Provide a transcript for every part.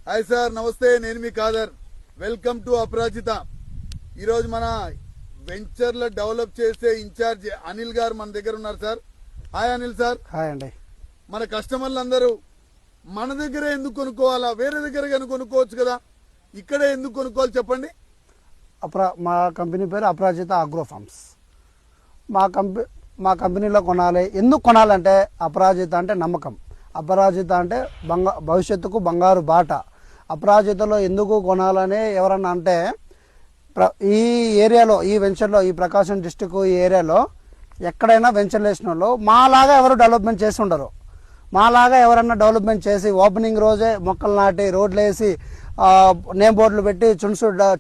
Hi sir, నమస్తే. నేను మీ Khadar. Welcome to అపరాజిత. ఈరోజు మన వెంచర్ల డెవలప్ చేసే ఇన్ఛార్జ్ అనిల్ గారు మన దగ్గర ఉన్నారు sir. Hi Anil sir. Hi అండి. మన కస్టమర్లు అందరూ మన దగ్గరే ఎందుకు కొనుక్కోవాలా? వేరే దగ్గర కానీ కొనుక్కోవచ్చు కదా, ఇక్కడే ఎందుకు కొనుక్కోవాలి చెప్పండి. మా కంపెనీ పేరు అపరాజిత అగ్రో ఫార్మ్స్. మా కంపెనీలో కొనాలి. ఎందుకు కొనాలంటే అపరాజిత అంటే నమ్మకం, అపరాజిత అంటే భవిష్యత్తుకు బంగారు బాట. అపరాజితలో ఎందుకు కొనాలని ఎవరన్నా అంటే ఈ ఏరియాలో, ఈ వెంచర్లో, ఈ ప్రకాశం డిస్టిక్ ఈ ఏరియాలో ఎక్కడైనా వెంచర్లు వేసిన వాళ్ళు మాలాగా ఎవరు డెవలప్మెంట్ చేసి ఉండరు. మాలాగా ఎవరన్నా డెవలప్మెంట్ చేసి ఓపెనింగ్ రోజే మొక్కలు నాటి రోడ్లు వేసి నేమ్ బోర్డులు పెట్టి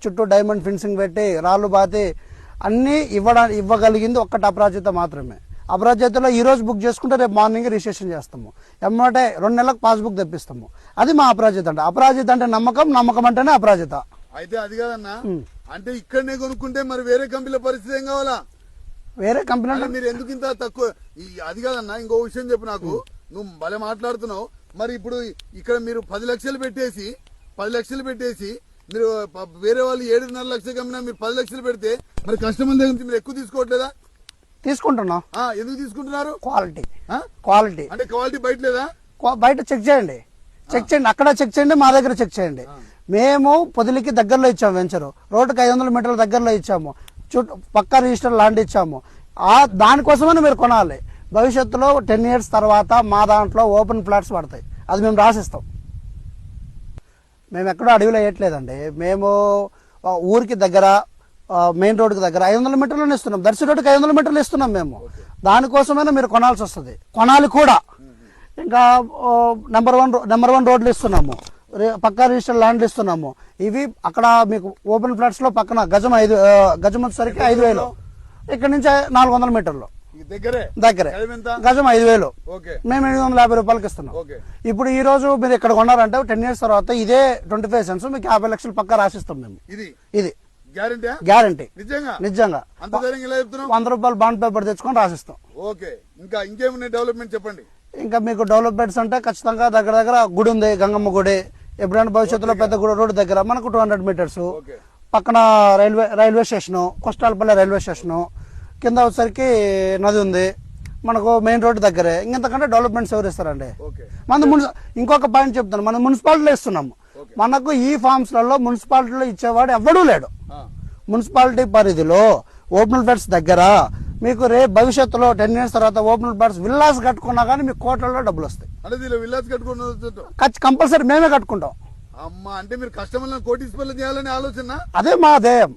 చుట్టూ డైమండ్ ఫిన్సింగ్ పెట్టి రాళ్ళు బాతి అన్నీ ఇవ్వగలిగింది ఒక్కటి అపరాజిత మాత్రమే. అపరాజితలో ఈ రోజు బుక్ చేసుకుంటే రేపు మార్నింగ్ రిజిస్ట్రేషన్ చేస్తాము. ఎమ్మటే 2 నెలలకు పాస్బుక్ తెప్పిస్తాము. అది మా అపరాజిత అంటే. అపరాజిత అంటే నమ్మకం, నమ్మకం అంటేనే అపరాజిత. అయితే అది కాదన్నా, అంటే ఇక్కడనే కొనుక్కుంటే మరి వేరే కంపెనీల పరిస్థితి ఏం కావాలా? వేరే కంపెనీ మీరు ఎందుకు ఇంత తక్కువ? అది కాదన్నా, ఇంకో విషయం చెప్పు నాకు. నువ్వు భలే మాట్లాడుతున్నావు. మరి ఇప్పుడు ఇక్కడ మీరు 10 లక్షలు పెట్టేసి మీరు వేరే వాళ్ళు 7.5 లక్షలు కమ్మినా మీరు 10 లక్షలు పెడితే మరి కస్టమర్ దగ్గర నుంచి మీరు ఎక్కువ తీసుకోవట్లేదా? తీసుకుంటున్నాం. ఎందుకు తీసుకుంటున్నారు? క్వాలిటీ అంటే క్వాలిటీ బయట లేదా? బయట చెక్ చేయండి, అక్కడ చెక్ చేయండి, మా దగ్గర చెక్ చేయండి. మేము పొదిలికి దగ్గరలో ఇచ్చాము వెంచరు, రోడ్డుకి 500 మీటర్ల దగ్గరలో ఇచ్చాము, పక్కా రిజిస్టర్ ల్యాండ్ ఇచ్చాము. దానికోసమని మీరు కొనాలి. భవిష్యత్తులో 10 years తర్వాత మా దాంట్లో ఓపెన్ ఫ్లాట్స్ పడతాయి, అది మేము రాసిస్తాం. మేము ఎక్కడో అడవిలో వేయట్లేదండి. మేము ఊరికి దగ్గర, మెయిన్ రోడ్డుకి దగ్గర 500 మీటర్లు ఇస్తున్నాం. దర్శి రోడ్డుకి 500 మీటర్లు ఇస్తున్నాం మేము. దానికోసమైనా మీరు కొనాల్సి వస్తుంది, కొనాలి కూడా. ఇంకా నెంబర్ వన్ రోడ్లు ఇస్తున్నాము, పక్కా రిజిస్టర్ ల్యాండ్లు ఇస్తున్నాము. ఇవి అక్కడ మీకు ఓపెన్ ఫ్లాట్స్ లో పక్కన గజం వచ్చేసరికి 5,000, ఇక్కడ నుంచి 400 మీటర్లు దగ్గరే గజం 5,000, మేము 850 రూపాయలకి ఇస్తున్నాం. ఇప్పుడు ఈ రోజు మీరు ఇక్కడ కొన్నారంటే 10 years తర్వాత ఇదే 25 cents మీకు 50 లక్షలు పక్కా రాసిస్తాం మేము. ఇది గ్యారంటీ. నిజంగా 100 రూపాయలు బాండ్ పేపర్ తెచ్చుకొని రాసిస్తాం. ఇంకా ఇంకేమున్నాయి డెవలప్మెంట్ చెప్పండి. ఇంకా మీకు డెవలప్మెంట్స్ అంటే ఖచ్చితంగా దగ్గర గుడి ఉంది, గంగమ్మ గుడి. ఎప్పుడైనా భవిష్యత్తులో పెద్ద గుడి రోడ్డు దగ్గర మనకు 200 మీటర్స్ పక్కన రైల్వే స్టేషన్, కొష్టాలపల్లి రైల్వే స్టేషన్, కింద వచ్చేసరికి నది ఉంది, మనకు మెయిన్ రోడ్డు దగ్గరే. ఇంతకంటే డెవలప్మెంట్స్ ఎవరు ఇస్తారండి? ఇంకొక పాయింట్ చెప్తాను, మనం మున్సిపాలిటీలో ఇస్తున్నాము. మనకు ఈ ఫార్మ్స్ లలో మున్సిపాలిటీలో ఇచ్చేవాడు ఎవడూ లేడు. మున్సిపాలిటీ పరిధిలో ఓపెన్ ఫ్లాట్స్ దగ్గర మీకు రేపు భవిష్యత్తులో 10 years తర్వాత ఓపెన్ ఫ్లాట్స్ విల్లాస్ కట్టుకున్నా కానీ మీకు కోట్లలో డబ్బులు వస్తాయి. కంపల్సరీ మేమే కట్టుకుంటాం. అంటే మీరు కస్టమర్లను కోటీశ్వర్లు చేయాలని ఆలోచన? అదే మా ధ్యేయం,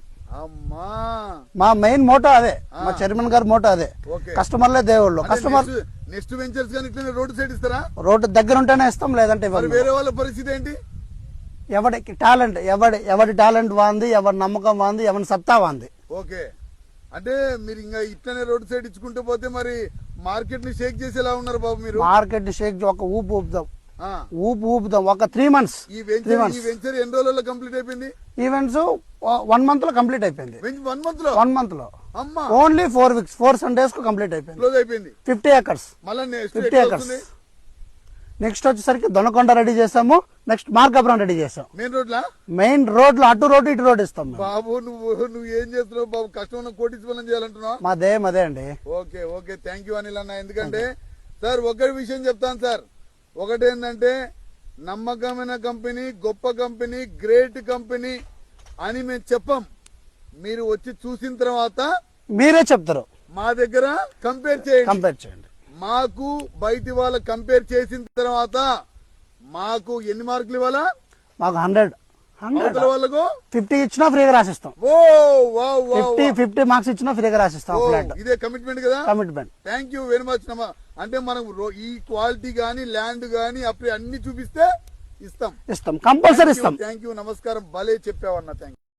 మా మెయిన్ మోటో అదే, మా చైర్మన్ గారి మోటో అదే. కస్టమర్లే దేవుళ్ళు. కస్టమర్ నెక్స్ట్ వెంచర్స్ కానీ ఇట్లా రోడ్డు సైడ్ ఇస్తారా? రోడ్డు దగ్గర ఉంటేనే ఇస్తాం, లేదంటే వేరే వాళ్ళ పరిస్థితి ఏంటి? ఎవడి టాలెంట్ వాంది, ఎవరి నమ్మకం వాంది, ఎవరి సత్తా వాంది. అంటే మీరు ఇంకా ఇట్లనే రోడ్ సైడ్ ఇచ్చుకుంటూ పోతే మరి మార్కెట్ ని షేక్ చేసేలా ఉన్నారు బాబు మీరు. మార్కెట్ షేక్ ఒక ఊపుదాం ఒక 3 months. ఈ వెంచర్ ఎన్ని రోజుల్లో కంప్లీట్ అయిపోయింది? ఈవెంట్స్ 1 month లో కంప్లీట్ అయిపోయింది. 1 month లో ఓన్లీ 4 weeks 4 Sundays కు కంప్లీట్ అయిపోయింది. 50 acres. 50 acres. నెక్స్ట్ వచ్చేసరికి దొనకొండ రెడీ చేసాము, నెక్స్ట్ మార్కాపురం రెడీ చేసాం. మెయిన్ రోడ్ లో అటు రోడ్డు ఇటు రోడ్ ఇస్తాం. బాబు నువ్వు ఏం చేస్తున్నావు బాబు? కష్టం కోటీశ్వరం చేయాలంటున్నావు. అదే అండి. ఓకే థ్యాంక్ యూ అనిల్ అన్న. ఎందుకంటే సార్ ఒక విషయం చెప్తాను సార్, ఒకటేంటంటే నమ్మకమైన కంపెనీ, గొప్ప కంపెనీ, గ్రేట్ కంపెనీ అని మేము చెప్పం. మీరు వచ్చి చూసిన తర్వాత మీరే చెప్తారు. మా దగ్గర కంపేర్ చేయండి. మాకు బయటి వాళ్ళ కంపేర్ చేసిన తర్వాత మాకు ఎన్ని మార్కులు ఇవ్వాలా? మాకు 100 వాళ్ళకు 50 ఇచ్చినా ఫ్రీగా రాసిస్తాం. 50 మార్క్స్ ఇచ్చినా ఫ్రీగా రాసిస్తాం. ఇదే కమిట్మెంట్ కదా? Commitment. Thank you very much. అంటే మనం ఈ క్వాలిటీ గానీ, ల్యాండ్ గానీ అప్పుడు అన్ని చూపిస్తే ఇస్తాం. కంపల్సరీ ఇస్తాం. థ్యాంక్ యూ, నమస్కారం. భలే చెప్పావన్నా. Thank you.